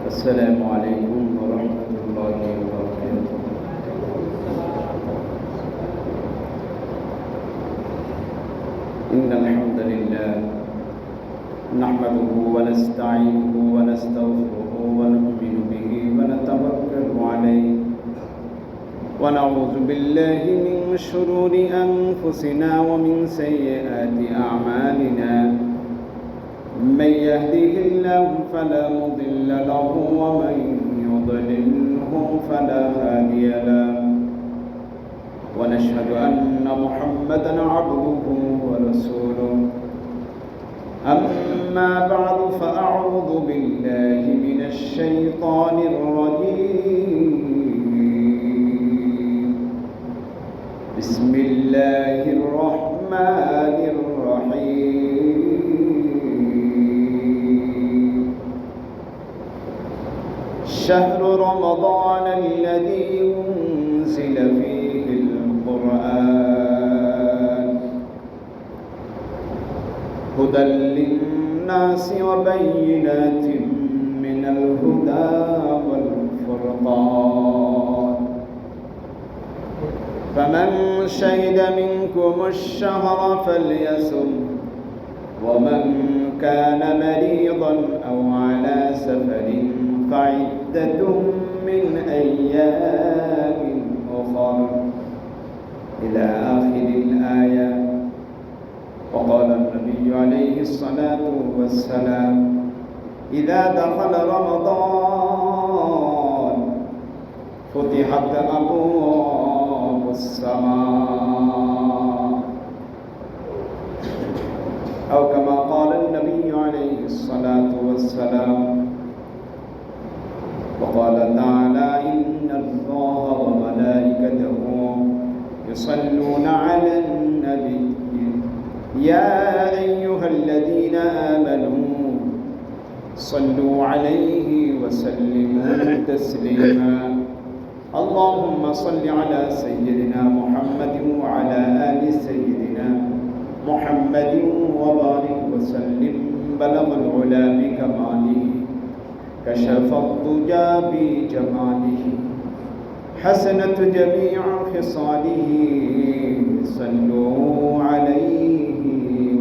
السلام عليكم ورحمة الله وبركاته. إن الحمد لله نحمده ونستعينه ونستغفره ونؤمن به ونتوكل عليه ونعوذ بالله من شرور أنفسنا ومن سيئات أعمالنا. من يهده الله فلا مضل له ومن يضلله فلا هادي له ونشهد أن محمدا عبده ورسوله. أما بعد فأعوذ بالله من الشيطان الرجيم. بسم الله الرحمن الرحيم. شهر رمضان الذي أنزل فيه القرآن هدى للناس وبينات من الهدى والفرقان. فمن شهد منكم الشهر فليصم ومن كان مريضا أو على سفر فعدة من أيام أخر إلى آخر الآية. وقال النبي عليه الصلاة والسلام: إذا دخل رمضان فتحت أبواب السماء، أو كما قال النبي عليه الصلاة والسلام. وقال تعالى: إن الله وملائكته يصلون على النبي يا أيها الذين آمنوا صلوا عليه وسلموا تسليما. اللهم صل على سيدنا محمد وعلى آل سيدنا محمد وبارك وسلم. بلغ العلا بكماله كشف الضجى بجماله حسنت جميع خصاله. صلوا عليه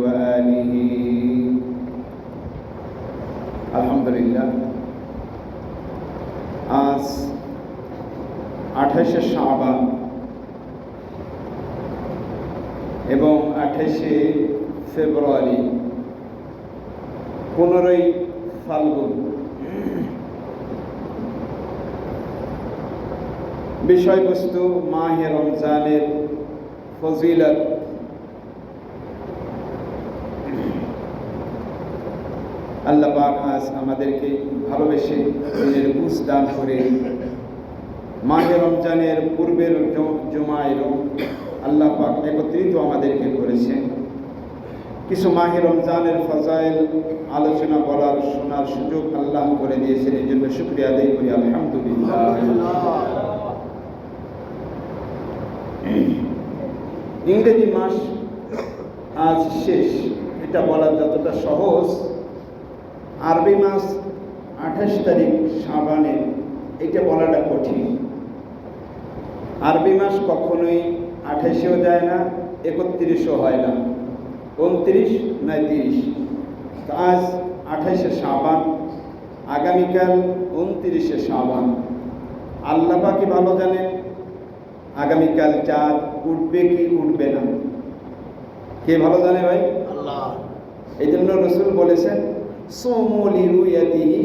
وآله. আলহামদুলিল্লাহ, আজ 28শে শাবান এবং 28শে ফেব্রুয়ারি, 15ই ফাল্গুন। বিষয়বস্তু মাহে রমজানের ফজিলত। আল্লাহ পাক আজ আমাদেরকে ভালোবেসে দিনের বুঝ দান করে মাহে রমজানের পূর্বের জুমায়ও আল্লাহ পাক একত্রিত আমাদেরকে করেছেন। কিছু মাহে রমজানের ফজাইল আলোচনা করার শোনার সুযোগ আল্লাহ করে দিয়েছেন, এই জন্য শুকরিয়া আদায় করি আলহামদুলিল্লাহ। ইংরেজি মাস আজ শেষ, এটা বলা যতটা সহজ, আরবি মাস 28 তারিখ শাবানের, এটা বলাটা কঠিন। আরবি মাস কখনোই 28এও যায় না, 31ও হয় না, 29 নয় 30। আজ 28শে শাবান, আগামীকাল 29শে শাবান। আল্লাহ পাকই ভালো জানেন আগামীকাল চাঁদ উঠবে কি উঠবে না, কে ভালো জানে ভাই? আল্লাহ। এই জন্য রসুল বলেছেন, সোমু লিরুয়াতিহি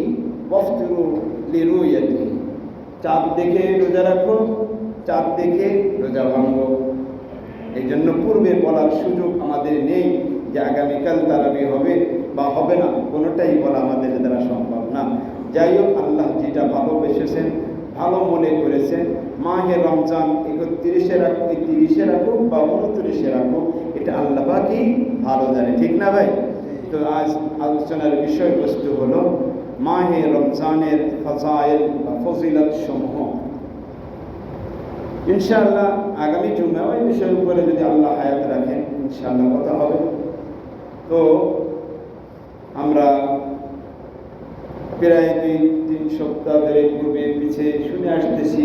ওয়াফতিরু লিরুয়াতিহি। চাঁদ দেখে রোজা রাখো, চাঁদ দেখে রোজা ভাঙো। এই জন্য পূর্বে বলার সুযোগ আমাদের নেই যে আগামীকাল তারাবি হবে বা হবে না, কোনোটাই বলা আমাদের দ্বারা সম্ভব না। যাই হোক, আল্লাহ যেটা ভালোবেসেছেন, ভালো মনে করেছেন, মাহে রমজান 31-এ রাখুক, 30-এ রাখুক বা 29-এ রাখুক, এটা আল্লাহ পাকই ভালো জানে, ঠিক না ভাই? তো আজ আলোচনার বিষয়বস্তু হলো মাহে রমজানের ফজাইল বা ফজিলত সমূহ। ইনশাআল্লাহ আগামী জুমায় এই বিষয়ের উপরে যদি আল্লাহ হায়াত রাখেন ইনশাআল্লাহ কথা হবে। তো আমরা প্রায় 2-3 সপ্তাহ ধরে পূর্বে পিছিয়ে শুনে আসতেছি,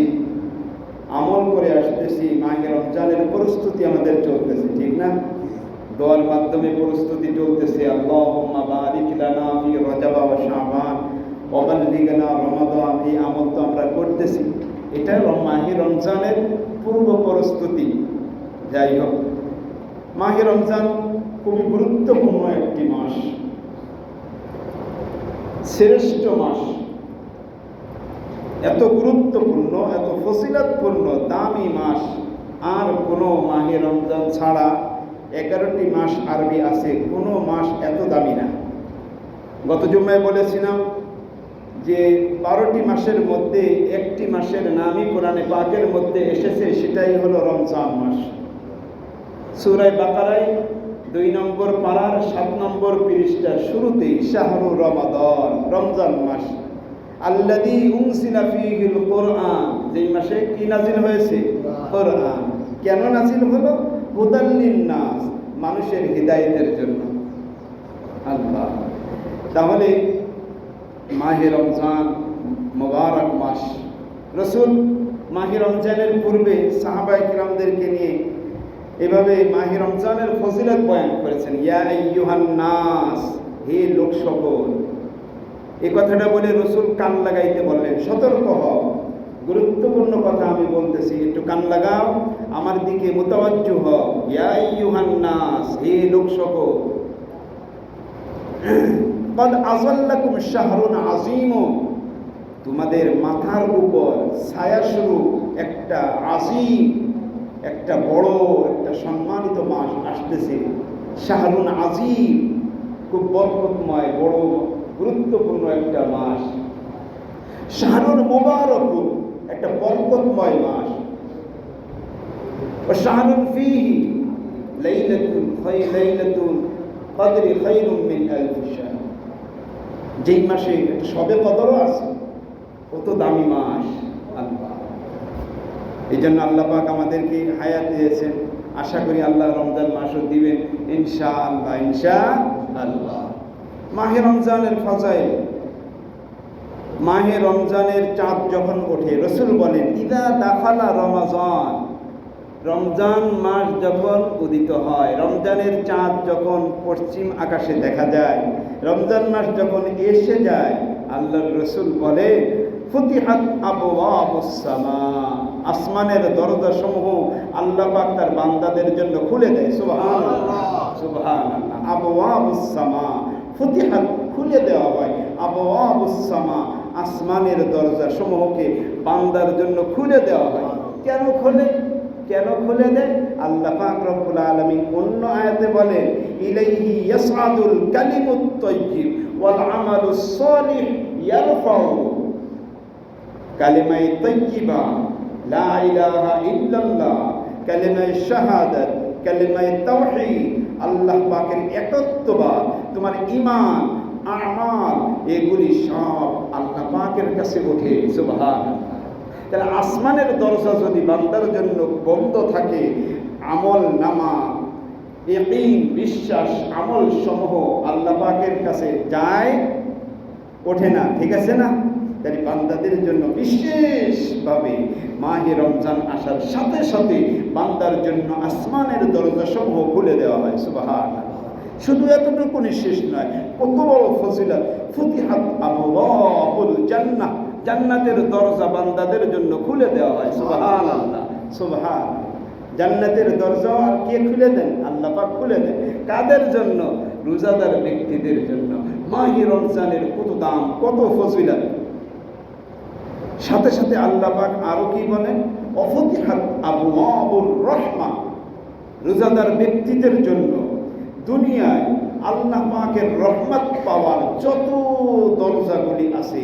আমল করে আসতেছি, মাহে রমজানের প্রস্তুতি আমাদের চলতেছে, ঠিক না? দোয়ার মাধ্যমে প্রস্তুতি চলতেছে। আল্লাহুম্মা বারিক লানা ফি রজব ওয়া শাবান ওয়া বাল্লিগনা রমাদান। এই আমল তো আমরা করতেছি, এটা মাহে রমজানের পূর্ব প্রস্তুতি। যাই হোক, মাহে রমজান খুবই গুরুত্বপূর্ণ একটি মাস, শ্রেষ্ঠ মাস, এত গুরুত্বপূর্ণ, এত ফজিলতপূর্ণ, দামি মাস আর কোনো মাহে রমজান ছাড়া 11টি মাস আরবি আছে, কোনো মাস এত দামি না। গত জুম্মায় বলেছিলাম যে 12টি মাসের মধ্যে একটি মাসের নামই কোরআনে পাকের মধ্যে এসেছে, সেটাই হলো রমজান মাস। সূরা বাকারায় 2 নম্বর পারার 7 নম্বর পৃষ্ঠার শুরুতেই শাহরু রমাদান, রমজান মাস, আল্লাযী উনজিলা ফীহিল কুরআন, যেই মাসে কি নাজিল হয়েছে? কোরআন। কেন নাজিল হলো? হুদাল লিন্নাস, মানুষের হিদায়াতের জন্য। আল্লাহ, তাহলে মাহে রমজান মুবারক মাস। রাসূল মাহে রমজানের পূর্বে সাহাবায়ে কিরামদেরকে নিয়ে এভাবে মাহে রমজানের ফজিলত বয়ান করেছেন। ইয়া আইয়ুহান নাস, হে লোক সকল। এই কথাটা বলে রাসূল কান লাগাইতে বললেন, সতর্ক হও, গুরুত্বপূর্ণ কথা আমি বলতেছি, একটু কান লাগাও, আমার দিকে মুতাওয়াজ্জু হও। ইয়া আইয়ুহান নাস, হে লোক সকল, কদ আযাল্লাকুম শাহরুন আযীম, তোমাদের মাথার উপর ছায়াস্বরূপ একটা আযীম, একটা বড়, একটা সম্মানিত মাস আসতেছে। শাহরুন আযীম, খুব বরকতময়, বড় গুরুত্বপূর্ণ একটা মাস। শাহরুন মুবারক, একটা বরকতময় মাস। ওয়া শাহরুন ফীহি লাইলাতুল কদরি খায়রুম মিন আলফি শাহর, যেই মাসে একটা শবে কদরও আছে, কত দামি মাস। আল্লাহ, এই জন্য আল্লাহ পাক আমাদেরকে হায়াত দিয়েছেন। আশা করি আল্লাহ রমজান মাসও দিবেন ইনশাআল্লাহ, ইনশাআল্লাহ। মাহে রমজানের ফাজাইল, মাহে রমজানের চাঁদ যখন ওঠে, রাসূল বলেন ইদা দাখালা রমাজান, রমজান মাস যখন উদিত হয়, রমজানের চাঁদ যখন পশ্চিম আকাশে দেখা যায়, রমজান মাস যখন এসে যায়, আল্লাহর রাসূল বলে ফুতিহাত আবওয়াবুস সামা, আসমানের দরজাসমূহ আল্লাহ পাক তার বান্দাদের জন্য খুলে দেয়। সুবহানাল্লাহ, সুবহানাল্লাহ। আবওয়াবুস সামা, ফুতিহাত, খুলে দেওয়া হয়। আবওয়াবুস সামা, আসমানের দরজাসমূহকে বান্দার জন্য খুলে দেওয়া হয়। কেন খোলে? কেন খুলে দেয়? আল্লাহ পাক রব্বুল আলামিন অন্য আয়াতে বলেন ইলাইহি ইয়াসআদুল কালিমুত তাইয়্যিব ওয়াল আমালুস সালিহ ইয়ারফাউ, কালিমায়ে তাইয়্যিবা, লা ইলাহা ইল্লাল্লাহ, কালিমায়ে শাহাদাত, কালিমায়ে তাওহীদ, আল্লাহ পাকের একত্ববাদ, তোমার ঈমান, আমাল, এগুলি সব আল্লাহ পাকের কাছে ওঠে। সুবহানাল্লাহ। তাহলে আসমানের দরজা যদি বান্দার জন্য বন্ধ থাকে, আমল নামা, ইয়াকিন, বিশ্বাস, আমল সমূহ আল্লাহ পাকের কাছে যায়, ওঠে না, ঠিক আছে না? তাই বান্দাদের জন্য বিশেষভাবে মাহে রমজান আসার সাথে সাথে বান্দার জন্য আসমানের দরজা সমূহ খুলে দেওয়া হয়। সুবহানাল্লাহ। শুধু এতটুকুনি শেষ নয়, কত বড় ফজিলত। ফুতিহাত আবওয়াবুল জান্নাহ, জান্নাতের দরজা বান্দাদের জন্য খুলে দেওয়া হয়। সুবহানাল্লাহ, সুবহানাল্লাহ। জান্নাতের দরজা আর কে খুলে দেন? আল্লাহ পাক খুলে দেন। কাদের জন্য? রোজাদার ব্যক্তিদের জন্য। মাহে রমজানের কত দাম, কত ফজিলত। সাথে সাথে আল্লাহ পাক আরো কি বলেন? অফতিহাত আবওয়াবুর রাহমা, রোজাদার ব্যক্তিদের জন্য দুনিয়ায় আল্লাহ পাকের রহমত পাওয়ার যত দরজাগুলি আছে,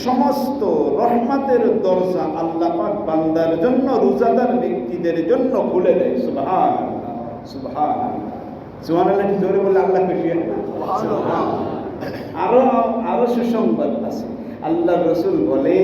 সমস্ত রহমতের দরজা আল্লাহ পাক বান্দার জন্য, রোজাদার ব্যক্তিদের জন্য খুলে দেয়। সুবহানাল্লাহ, সুবহানাল্লাহ। সুবহানাল্লাহ জোরে বলে আল্লাহকে শুকরিয়া। সুবহানাল্লাহ। আরো আরো সুসংবাদ আছে। আল্লাহ রসুল বলে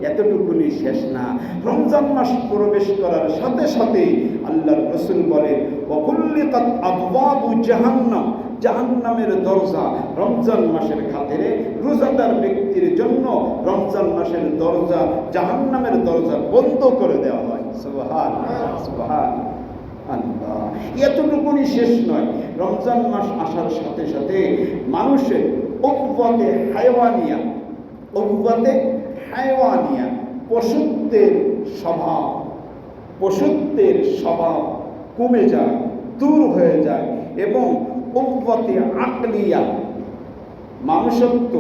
এতটুকুনি শেষ না, রমজান মাস প্রবেশ করার সাথে সাথে আল্লাহ রসুল বলে ওয়াকুল্লিকাত আবওয়াবু জাহান্নাম, জাহান্নামের দরজা রমজান মাসের খাতিরে রোজাদার ব্যক্তির জন্য রমজান মাসের দরজা, জাহান্নামের দরজা বন্ধ করে দেওয়া হয়। সুবহানাল্লাহ, সুবহানাল্লাহ। এতটুকুনি শেষ নয়, রমজান মাস আসার সাথে সাথে মানুষের উকওয়াতে হায়ওয়ানিয়া, উকওয়াতে হায়ওয়ানিয়া, পশুত্বের স্বভাব কমে যায়, দূর হয়ে যায়, এবং উকওয়াতে আকলিয়া, মানুষত্ব,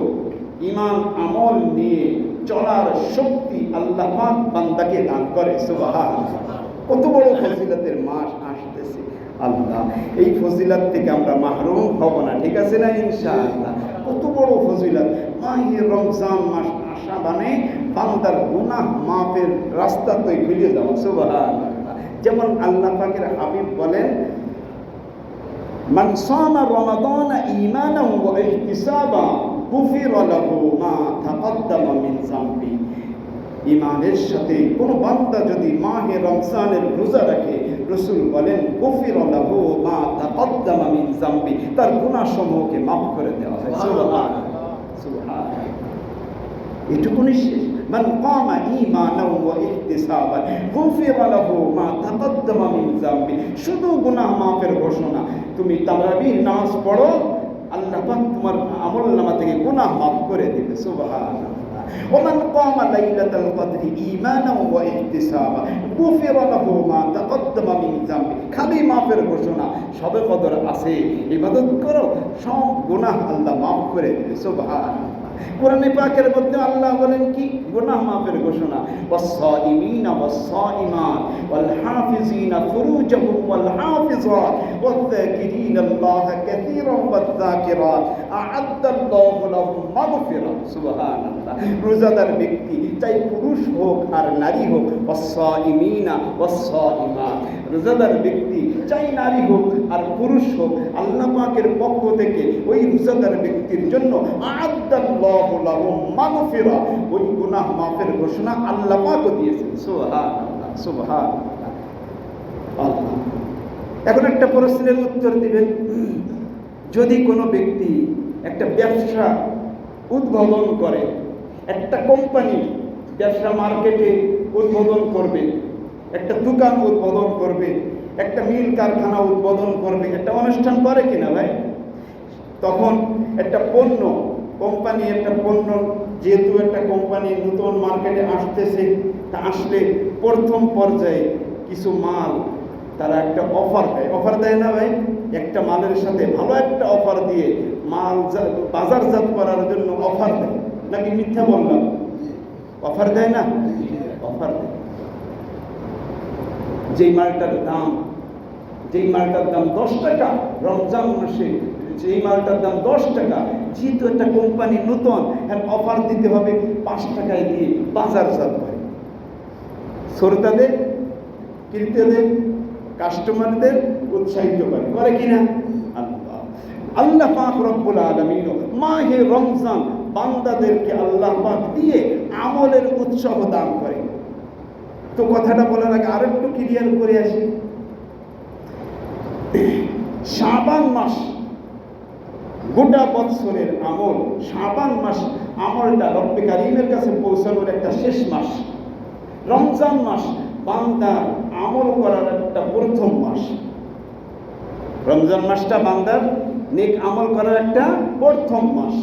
ঈমান আমল নিয়ে চলার শক্তি আল্লাহ পাক বান্দাকে দান করে। সুবহানাল্লাহ। কত বড় ফজিলতের মাস আসতেছে আল্লাহ, এই ফজিলত থেকে আমরা মাহরুম হব না, ঠিক আছে না ইনশাআল্লাহ। কত বড় ফজিলত মাহে রমজান মাস আসা মানে বান্দার গুনাহ মাফের রাস্তা তো খুলে যাওয়া। সুবহানাল্লাহ। যেমন আল্লাহ পাকের হাবিব বলেন মান সামা রমাদান ঈমানান ওয়া ইহতিসাবা গুফিরা লাহু মা তাকদ্দামা মিন যামবি। ঈমানের সাথে কোনো বান্দা যদি মাহে রমজানের রোজা রাখে, রাসূল বলেন গুফিরা লাহু মা তাকদ্দামা মিন যামবি, তার গুনাহসমূহকে মাফ করে দেওয়া হয়। সুবহানাল্লাহ, সুবহানাল্লাহ। এটুকুনি শেষ। মান কামা ঈমানান ওয়া ইহতিসাবান গুফিরা লাহু মা তাকদ্দামা মিন যামবি। শুধু গুনাহ মাফের ঘোষণা। তুমি তারাবির নামাজ পড়ো, আল্লাহ পাক তোমার আমলনামা থেকে গুনাহ মাফ করে দিবে। সুবহানাল্লাহ। ওমান কামা লাইলাতাল কদরি ঈমানান ওয়া ইহতিসাবা গুফিরা লাহু মা তাকদ্দামা মিন যামবি। খালি মাফের ঘোষণা। শবে কদর আছে, ইবাদত করো, সব গুনাহ আল্লাহ মাফ করে দিবে। সুবহানাল্লাহ। কোরআনে পাকের মধ্যে আল্লাহ বলেন কি? গুনাহ মাফের ঘোষণা। ওয়াস-সাইমিনা ওয়াস-সাইমাত ওয়াল হাফিজিনা ফুরুজাহুম ওয়াল হাফিজাত ওয়ায-যাকিরিনা আল্লাহা কাসীরান ওয়ায-যাকিরাত আ'আদ্দাল্লাহু লাহুম মাগফিরা। সুবহানাল্লাহ। রোজাদার ব্যক্তি চাই পুরুষ হোক আর নারী হোক, ওয়াস-সাইমিনা ওয়াস-সাইমাত, রোজাদার ব্যক্তি চাই নারী হোক আর পুরুষ হোক, আল্লাহ পাকের পক্ষ থেকে ওই রোজাদার ব্যক্তির জন্য আ'আদ্দাল্লাহু লাহুম মাগফিরা, ওই গুনাহ মাফের ঘোষণা আল্লাহ পাকও দিয়েছেন। সুবহানাল্লাহ, সুবহানাল্লাহ। আল্লাহ এখন একটা প্রশ্নের উত্তর দিবেন। যদি কোনো ব্যক্তি একটা ব্যবসা উদ্বোধন করে, একটা কোম্পানি ব্যবসা মার্কেটে উদ্বোধন করবে, একটা দোকান উদ্বোধন করবে, একটা মিল কারখানা উদ্বোধন করবে, একটা অনুষ্ঠান করে কিনা ভাই? তখন একটা পণ্য কোম্পানি, একটা পণ্য যেহেতু একটা কোম্পানি নতুন মার্কেটে আসতেছে, তা আসলে প্রথম পর্যায়ে কিছু মাল তারা একটা অফার দেয় না ভাই? একটা মালের সাথে ভালো একটা অফার দিয়ে মাল বাজারজাত করার জন্য অফার দেয়, নাকি মিথ্যা বললাম? অফার দেয় না? অফার দেয়। যেই মালটার দাম 10 টাকা, রমজান মাসে যেই মালটার দাম 10 টাকা, যেহেতু একটা কোম্পানি নতুন, অফার দিতে হবে 5 টাকায় দিয়ে বাজারজাত করে। শ্রোতাদের, ক্রেতাদের, কাস্টমারদের উৎসাহিত করে কিনা? আল্লাহ পাক রব্বুল আলামিন মাহে রমজান বান্দাদেরকে আল্লাহ পাক দিয়ে আমলের উৎসাহ দান করে। তো কথাটা বলার আগে আরেকটু ক্লিয়ার করে আসি। শাবান মাস গোটা বৎসরের আমল, শাবান মাস আমলটা রব্বে কারীমের কাছে পৌঁছানোর একটা শেষ মাস। রমজান মাস বান্দার আমল করার একটা প্রথম মাস। রমজান মাসটা বান্দার নেক আমল করার একটা প্রথম মাস।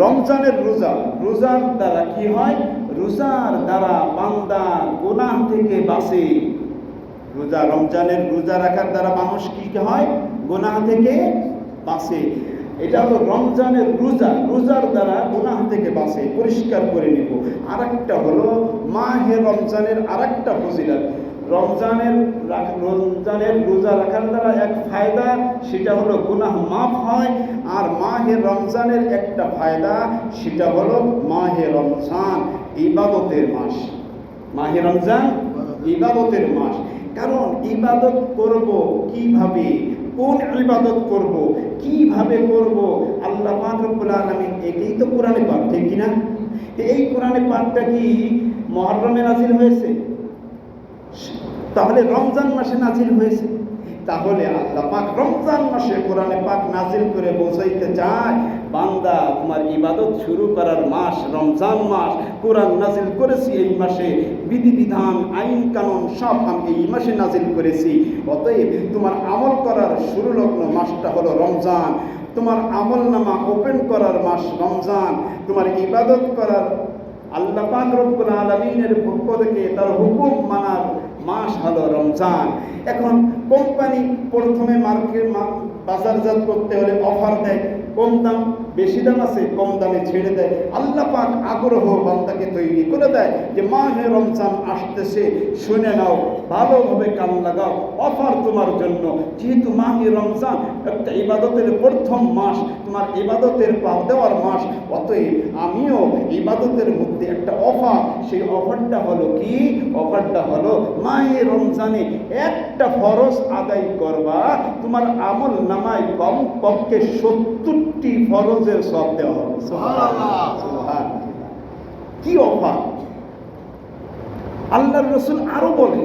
রমজানের রোজার দ্বারা কি হয়? রোজার দ্বারা বান্দা গুনাহ থেকে বাঁচে। রমজানের রোজা রাখার দ্বারা মানুষ কি হয়? গুনাহ থেকে বাঁচে। এটা হলো রমজানের রোজার দ্বারা গুনাহ থেকে বাঁচে, পরিষ্কার করে নিব। আরেকটা হলো মাহে রমজানের আরেকটা ফজিলত। রমজানের রোজা রাখার দ্বারা এক ফায়দা, সেটা হলো গুনাহ মাফ হয়। আর মাহে রমজানের একটা ফায়দা, সেটা হলো মাহে রমজান ইবাদতের মাস। মাহে রমজান ইবাদতের মাস। কারণ ইবাদত করব কিভাবে, কোন ইবাদত করব, কিভাবে করব আল্লাহ পাক রব্বুল আলামিন এটাই তো কোরআনে পাক, ঠিক কিনা? এই কোরআনে পাকটা কি মুহররমে নাজিল হয়েছে? তাহলে রমজান মাসে নাজিল হয়েছে। তাহলে আল্লাহ পাক রমজান মাসে কোরআনে পাক নাজিল করে বোঝাইতে চায়, বান্দা তোমার ইবাদত শুরু করার মাস রমজান মাস, কোরআন নাজিল করেছি এই মাসে, বিধিবিধান আইন কানুন সব আমি এই মাসে নাজিল করেছি। অতএব তোমার আমল করার শুরু লগ্ন মাসটা হলো রমজান, তোমার আমল নামা ওপেন করার মাস রমজান, তোমার ইবাদত করার আল্লাহ পাক রব্বুল আলামিনের পক্ষ থেকে তার হুকুম মানার মাস হলো রমজান। এখন কোম্পানি প্রথমে বাজারজাত করতে হলে অফার দেয়, কম দাম, বেশি দাম আছে কম দামে ছেড়ে দেয়। আল্লাহ পাক আগ্রহ বান্দাকে তৈরি করে দেয় যে মাহে রমজান আসতেছে, শুনে নাও, ভালোভাবে কান লাগাও, অফার তোমার জন্য। যেহেতু মাহে রমজান একটা ইবাদতের প্রথম মাস, তোমার ইবাদতের পাও দেওয়ার মাস, অতএব আমিও ইবাদতের মধ্যে একটা অফার, সেই অফারটা হলো কি? অফারটা হলো মাহে রমজানে একটা ফরজ আদায় করবা, তোমার আমল নামায় কমপক্ষে 70টি ফরজের সব দেওয়া হবে। সুবহানাল্লাহ, কি অফার! আল্লাহর রাসূল আরো বলে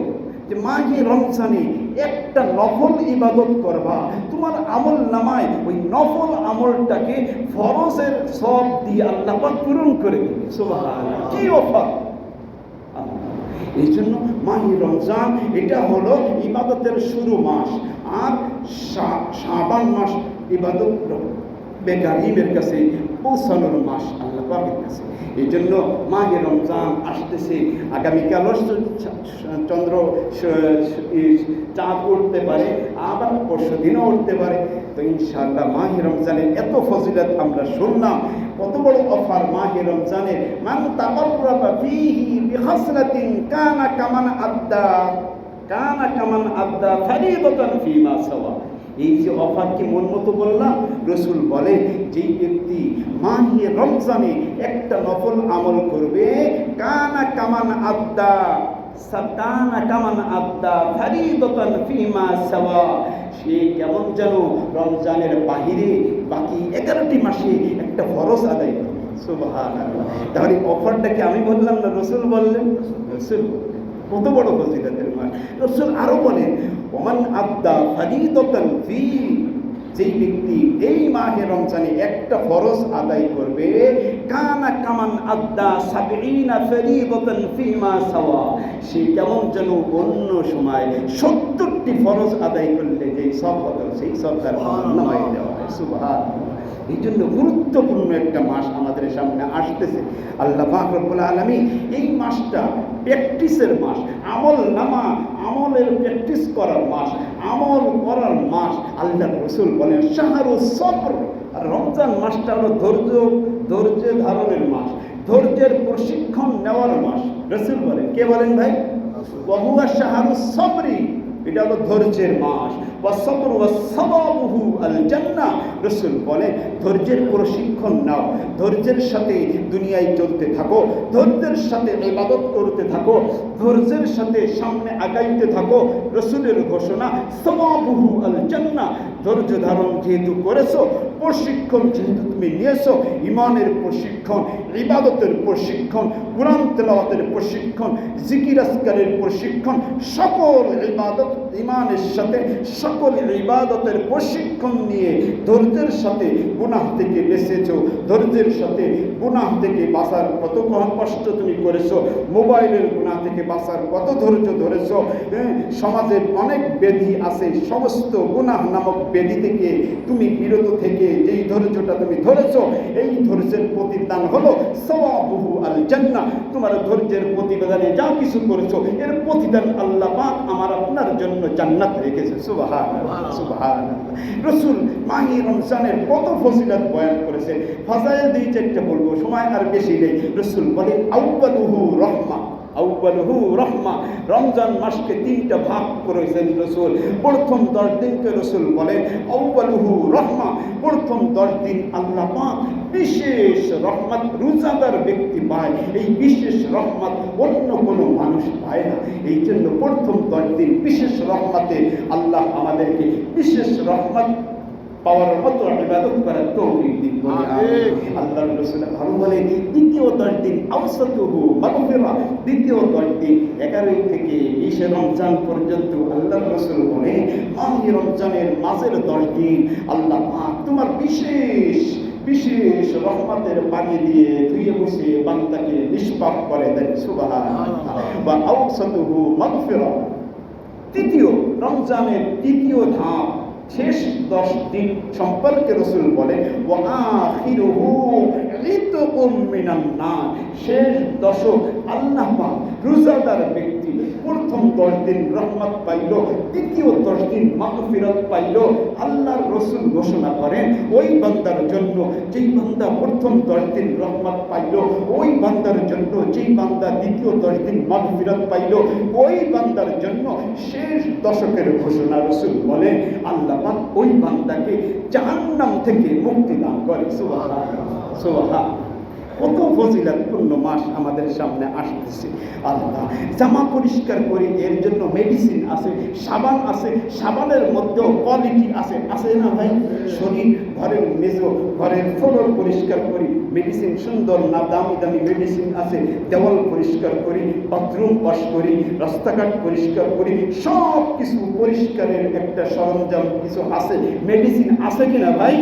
যে মাহে রমজানে একটা নফল ইবাদত করবা, তোমার আমল নামায় ওই নফল আমলটাকে ফরজের সব দিয়ে আল্লাহ পাক পূরণ করে দেবে। সুবহানাল্লাহ, কি অফার! এই জন্য মাহে রমজান এটা হলো ইবাদতের শুরু মাস, আর শাবান মাস ইবাদত বেকারিমের কাছে পৌঁছানোর মাস আল্লাহ পাকের কাছে। এই জন্য মাহে রমজান আসতেছে, আগামীকাল চন্দ্র চাঁদ উঠতে পারে, আবার পরশু দিনও উঠতে পারে। তো ইনশাআল্লাহ মাহে রমজানের এত ফজিলত আমরা শুনলাম, কত বড় অফার মাহে রমজানের। মান তাকাররাবা ফীহি বিখাসলাতিন কানা কামান আদ্দা ফারিদাতান ফীমা সাওয়া। এই যে অফার কি মন মতো বললাম? রসুল বলে যেই ব্যক্তি মাহে রমজানে একটা নফল আমল করবে, কানা কামান আদ্দা ফারিদাতান ফীমা সাওয়া, সে কেমন যেন রমজানের বাহিরে বাকি 11টি মাসে একটা ফরজ আদায় করবে। সুবহানাল্লাহ, তাহলে অফারটাকে আমি বললাম না, রসুল বললেন। রসুল কত বড় ফজিলতের মাস! রাসূল আরো বলেন, ওমান আদ্দা ফারিদাতান ফি, যেই ব্যক্তি এই মাহে রমজানে একটা ফরজ আদায় করবে, কানা কামান আদ্দা 70 ফারিদাতান ফিমা সাওয়া, সে কেমন যেন অন্য সময় 70টি ফরজ আদায় করলে যেই সব হতো সেই সব তার নামায় দেওয়া হয়। সুবহানাল্লাহ, এই জন্য গুরুত্বপূর্ণ একটা মাস আমাদের সামনে আসতেছে। আল্লাহ পাক রব্বুল আলামিন এই মাসটা প্র্যাকটিসের মাস, আমলের প্র্যাকটিস করার মাস, আমল করার মাস। আল্লাহ রাসূল বলেন শাহরুস সবর, আর রমজান মাসটা হলো ধৈর্য ধারণের মাস, ধৈর্যের প্রশিক্ষণ নেওয়ার মাস। রাসূল বলেন, কে বলেন ভাই? ওয়া হুয়া শাহরুস সবরি, এটা হলো ধৈর্যের মাস। ওয়াসবর ওয়াসসাবাবুহু আল জান্নাহ, রাসূল বলে ধৈর্যের প্রশিক্ষণ নাও, ধৈর্যের সাথে দুনিয়ায় চলতে থাকো, ধৈর্যের সাথে ইবাদত করতে থাকো, ধৈর্যের সাথে সামনে আগাইতে থাকো। রাসূলের ঘোষণা সাবাবুহু আল জান্নাহ, ধৈর্য ধারণ যেহেতু করেছো, প্রশিক্ষণ যেহেতু তুমি নিয়েছো, ইমানের প্রশিক্ষণ, ইবাদতের প্রশিক্ষণ, কুরআন তেলাওয়াতের প্রশিক্ষণ, জিকির আজকারের প্রশিক্ষণ, সকল ইবাদত ইমানের সাথে সকল ইবাদতের প্রশিক্ষণ নিয়ে ধৈর্যের সাথে গুনাহ থেকে বেঁচেছো, ধৈর্যের সাথে গুনাহ থেকে বাঁচার কত কষ্ট তুমি করেছো, মোবাইলের গুনাহ থেকে বাঁচার কত ধৈর্য ধরেছো। সমাজের অনেক ব্যাধি আছে, সমস্ত গুনাহ নামক ব্যাধি থেকে তুমি বিরত থেকে যেই ধৈর্যটা তুমি ধরেছো, এই ধৈর্যের প্রতিদান হলো সাওয়াবুহু আল জান্নাহ। তোমার ধৈর্যের প্রতিবেদনে যা কিছু করেছো এর প্রতিদান আল্লাহ পাক আমার আপনার জন্য জান্নাত রেখেছে। সুবহানাল্লাহ, সুবহানাল্লাহ। রাসূল মাহে রমজানের কত ফজিলত বয়ান করেছে, ফাজাইল দিয়ে চারটা বলবো, সময় আর বেশি নেই। রাসূল বলেন আউয়ালুহু রাহমা, আউয়ালুহু রাহমা, রমজান মাসকে 3টা ভাগ করেছেন রাসূল। প্রথম 10 দিনকে রাসূল বলেন আউয়ালুহু রাহমা, প্রথম 10 দিন আল্লাহ পাক বিশেষ রহমত রোজাদার ব্যক্তি পায়, এই বিশেষ রহমত অন্য কোনো মানুষ পায় না। এই জন্য প্রথম 10 দিন বিশেষ রহমতে আল্লাহ আমাদেরকে বিশেষ রহমত পাওয়ার মতো ইবাদত করার তৌফিক দিন বলি আমিন। আল্লাহর রাসূল আরো বলেন দ্বিতীয় 10 দিন আওসাতুহু মাগফিরা, দ্বিতীয় 10 দিন 11 থেকে 20 রমজান পর্যন্ত আল্লাহর রাসূল বলেন মাহে রমজানের মাঝের 10 দিন আল্লাহ পাক তোমার বিশেষ বিশেষ রহমতের পানি দিয়ে ধুয়ে মুছে বান্দাকে নিষ্পাপ করে দেন সুবহানাল্লাহ। বা আওসাতুহু মাগফিরা, তৃতীয় রমজানের তৃতীয় ধাপ শেষ 10 দিন সম্পর্কে রাসূল বলেন ওয়া আখিরুহু ইতকুম মিনান নার, শেষ দশক আল্লাহ পাক রোজাদার ব্যক্তি প্রথম 10 দিন রহমত পাইল, দ্বিতীয় 10 দিন মাগফিরাত পাইল। আল্লাহর রাসূল ঘোষণা করেন ওই বান্দার জন্য যেই বান্দা প্রথম 10 দিন রহমত পাইল, ওই বান্দার জন্য যেই বান্দা দ্বিতীয় 10 দিন মাগফিরাত পাইল, ওই বান্দার জন্য শেষ দশকের ঘোষণা রাসূল বলেন আল্লাহ পাক ওই বান্দাকে জাহান্নাম থেকে মুক্তি দান করে। সুবহানাল্লাহ সুবহানাল্লাহ। কত ফজিলতপূর্ণ মাস আমাদের সামনে আসতেছে। আল্লাহ জামা পরিষ্কার করি, এর জন্য মেডিসিন আছে, সাবান আছে, সাবানের মধ্যেও কোয়ালিটি আছে, আছে না ভাই? শরীর ঘরের মেজো ঘরের ফ্লোর পরিষ্কার করি, মেডিসিন সুন্দর না দামি দামি মেডিসিন আছে, দেওয়াল পরিষ্কার করি, বাথরুম ওয়াশ করি, রাস্তাঘাট পরিষ্কার করি, সব কিছু পরিষ্কারের একটা সরঞ্জাম কিছু আছে, মেডিসিন আছে কিনা ভাই?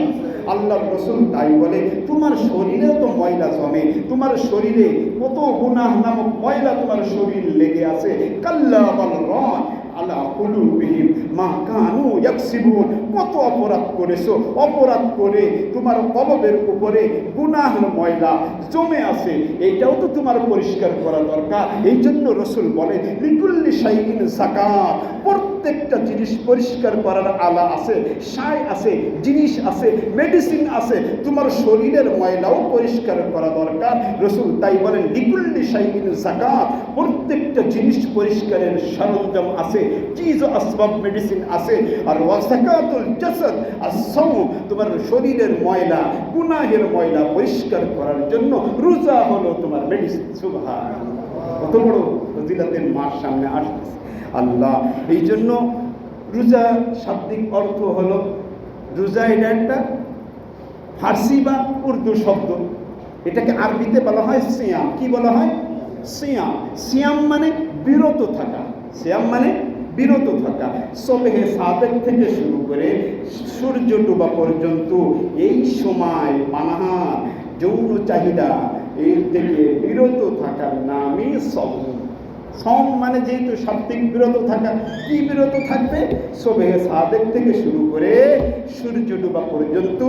আল্লাহর রাসূল তাই বলে তোমার শরীরে তো ময়লা জমে, তোমার শরীরে কত গুনাহ নামক ময়লা তোমার শরীর লেগে আছে। কাল্লা বাল রান আলা কুলুবিহিম মা কানু ইয়াকসিবুন, কত অপরাধ করেছো, অপরাধ করে তোমার কলবের উপরে গুনাহের ময়লা জমে আছে, এইটাও তো তোমার পরিষ্কার করা দরকার। এই জন্য রাসূল বলে লিকুল্লি শাইইন যাকাত, প্রত্যেকটা জিনিস পরিষ্কার করার আলা আছে, সাই আছে, জিনিস আছে, মেডিসিন আছে, তোমার শরীরের ময়লাও পরিষ্কার করা দরকার। রাসূল তাই বলেন লিকুল্লি শাইইন যাকাত, প্রত্যেকটা জিনিস পরিষ্কারের সরঞ্জাম আছে, চিজ আসবাব মেডিসিন আছে। আর ওয়া যাকাতুল জাসাদ আস-সাওম, তোমার শরীরের ময়লা গুনাহের ময়লা পরিষ্কার করার জন্য রোজা হলো তোমার মেডিসিন। সুবহানাল্লাহ, কত বড় ফজিলতের মাস সামনে আসছে আল্লাহ। এই জন্য রোজা শাব্দিক অর্থ হলো, রোজা এটা একটা ফার্সি বা উর্দু শব্দ, এটাকে আরবিতে বলা হয় সিয়াম। কি বলা হয়? সিয়াম। সিয়াম মানে বিরত থাকা, সিয়াম মানে বিরত থাকা। সবেহে সাদেক থেকে শুরু করে সূর্য ডোবা পর্যন্ত এই সময় পানাহার যৌন চাহিদা এর থেকে বিরত থাকার নামই সম। সম মানে যেহেতু শাব্দিক বিরত থাকা, কি বিরত থাকবে? সবেহে সাদেক থেকে শুরু করে সূর্য ডোবা পর্যন্ত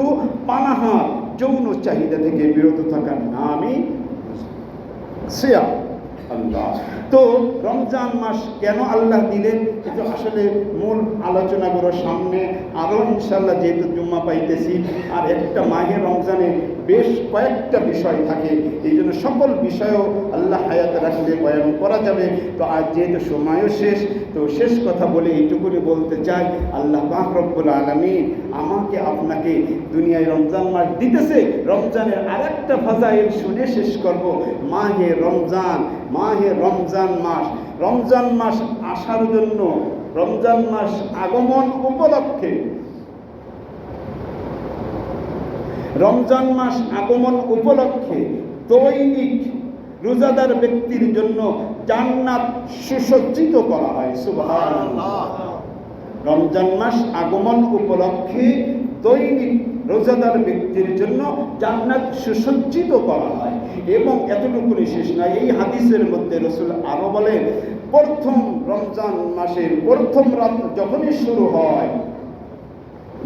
পানাহার যৌন চাহিদা থেকে বিরত থাকার নামই সিয়াম। আল্লাহ তো রমজান মাস কেন আল্লাহ দিলেন, এটা আসলে মূল আলোচনাগুলো সামনে আরও ইনশাল্লাহ, যেহেতু জুম্মা পাইতেছি আর একটা মাহে রমজানে বেশ কয়েকটা বিষয় থাকে, এই জন্য সকল বিষয়ও আল্লাহ হায়াতে রাখলে বয়ান করা যাবে। তো আজ যেহেতু সময়ও শেষ, তো শেষ কথা বলে এইটুকুনি বলতে চাই, আল্লাহ পাক রব্বুল আলামিন আমাকে আপনাকে দুনিয়ায় রমজান মাস দিতেছে। রমজানের আরেকটা ফাজাইল শুনে শেষ করব। মাহে রমজান, মাহে রমজান মাস, রমজান মাস আসার জন্য, রমজান মাস আগমন উপলক্ষে, রমজান মাস আগমন উপলক্ষে দৈনিক রোজাদার ব্যক্তির জন্য জান্নাত সুসজ্জিত করা হয়। সুবহানাল্লাহ। রমজান মাস আগমন উপলক্ষে দৈনিক রোজাদার ব্যক্তির জন্য জান্নাত সুসজ্জিত করা হয়। এবং এতটুকুনি শেষ নয়, এই হাদিসের মধ্যে রাসূল আরো বলেন প্রথম রমজান মাসের প্রথম রাত যখনই শুরু হয়,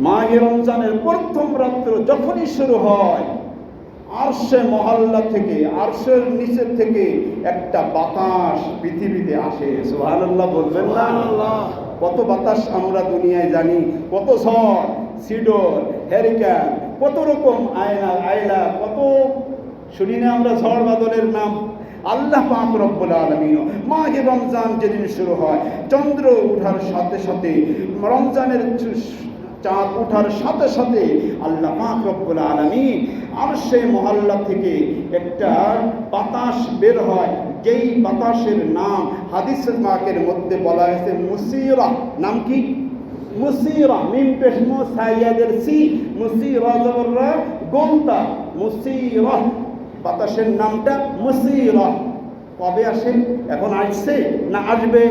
মাহে রমজানের প্রথম রাত্র যখনই শুরু হয়, আরশে মহল্লা থেকে, আরশের নিচে থেকে একটা বাতাস পৃথিবীতে আসে। সুবহানাল্লাহ বলবেন না? কত বাতাস আমরা দুনিয়ায় জানি, কত ঝড়, সিডর, হ্যারিকেন, কত রকম আয়লা, কত শুনি না আমরা ঝড় বাদলের নাম। আল্লাহ পাক রব্বুল আলামিন মাহে রমজান যেদিন শুরু হয়, চন্দ্র ওঠার সাথে সাথে, রমজানের চাঁদ ওঠার সাথে সাথে আল্লাহ পাক রব্বুল আলামিন আরশে মহল্লা থেকে একটা বাতাস বের হয়, যেই বাতাসের নাম হাদিস পাকের মধ্যে বলা হয়েছে মুসিরা। নাম কি? মুসিরা, মিম পেশমো সাইয়াদের সি, মুসিরা জবররা গোলতা, মুসিরা, বাতাসের নামটা মুসিরা। কবে আসে? এখন আসছে না আসবে?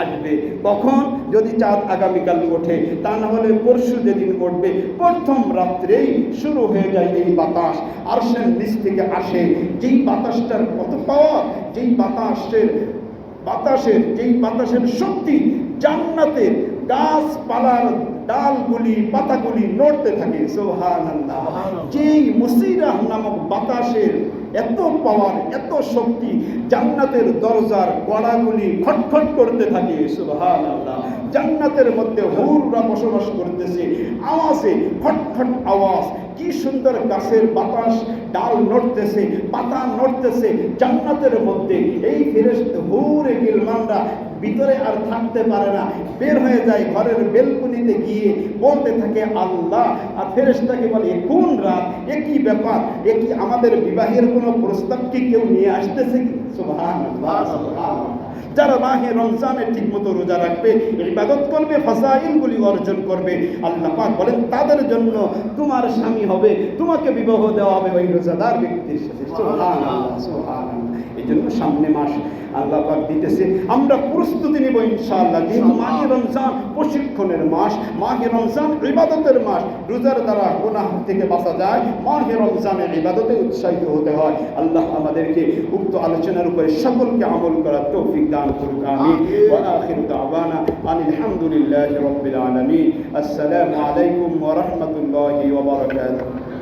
আসবে। কখন? যদি চাঁদ আগামীকাল ওঠে, তা না হলে পরশু যেদিন উঠবে, প্রথম রাত্রেই শুরু হয়ে যায় এই বাতাস। আরশের নিচ থেকে আসে, যেই বাতাসটার কত পাওয়ার, যেই বাতাসের শক্তি, জান্নাতের গাছপালার ডালগুলি পাতাগুলি নড়তে থাকে। সুবহানাল্লাহ। যেই মুসিরাহ নামক বাতাসের এত পাওয়ার, এত শক্তি, জান্নাতের দরজার কড়াগুলি খটখট করতে থাকে। সুবহানাল্লাহ। জান্নাতের মধ্যে হুররা বসবাস করতেছে, আওয়াজে খটখট আওয়াজ, কি সুন্দর গাছের বাতাস, ডাল নড়তেছে, পাতা নড়তেছে জান্নাতের মধ্যে। এই ফেরেশতা হুরে গিলমানরা ভিতরে আর থাকতে পারে না, বের হয়ে যায় ঘরের বেলকুনিতে গিয়ে বলতে থাকে আল্লাহ। আর ফেরেশতাকে বলে কোন রাত, এ কি ব্যাপার, এ কি আমাদের বিবাহের কোনো প্রস্তাব কি কেউ নিয়ে আসতেছে কি? সুবহানাল্লাহ, সুবহানাল্লাহ। যারা মাহে রমজানে ঠিক মতো রোজা রাখবে, ইবাদত করবে, ফাজাইলগুলি অর্জন করবে, আল্লাহ পাক বলেন তাদের জন্য তোমার স্বামী হবে, তোমাকে বিবাহ দেওয়া হবে ওই রোজাদার ব্যক্তির সাথে। সুবহানাল্লাহ, সুবহানাল্লাহ। এই জন্য সামনে মাস আল্লাহ পাক দিতেছে, আমরা প্রস্তুতি নেব ইনশাআল্লাহ। যেহেতু মাহে রমজান প্রশিক্ষণের মাস, মাহে রমজান ইবাদতের মাস, রোজার দ্বারা গুনাহ থেকে বাঁচা যায়, মাহে রমজানের ইবাদতে উৎসাহিত হতে হয়। আল্লাহ আমাদেরকে উক্ত আলোচনার উপরে সকলকে আমল করার তৌফিক দান করুক। আমিন। ওয়া আখিরু দাওয়ানা আনিল হামদুলিল্লাহি রাব্বিল আলামিন। আসসালামু আলাইকুম ওয়া রাহমাতুল্লাহি ওয়া বারাকাতুহু।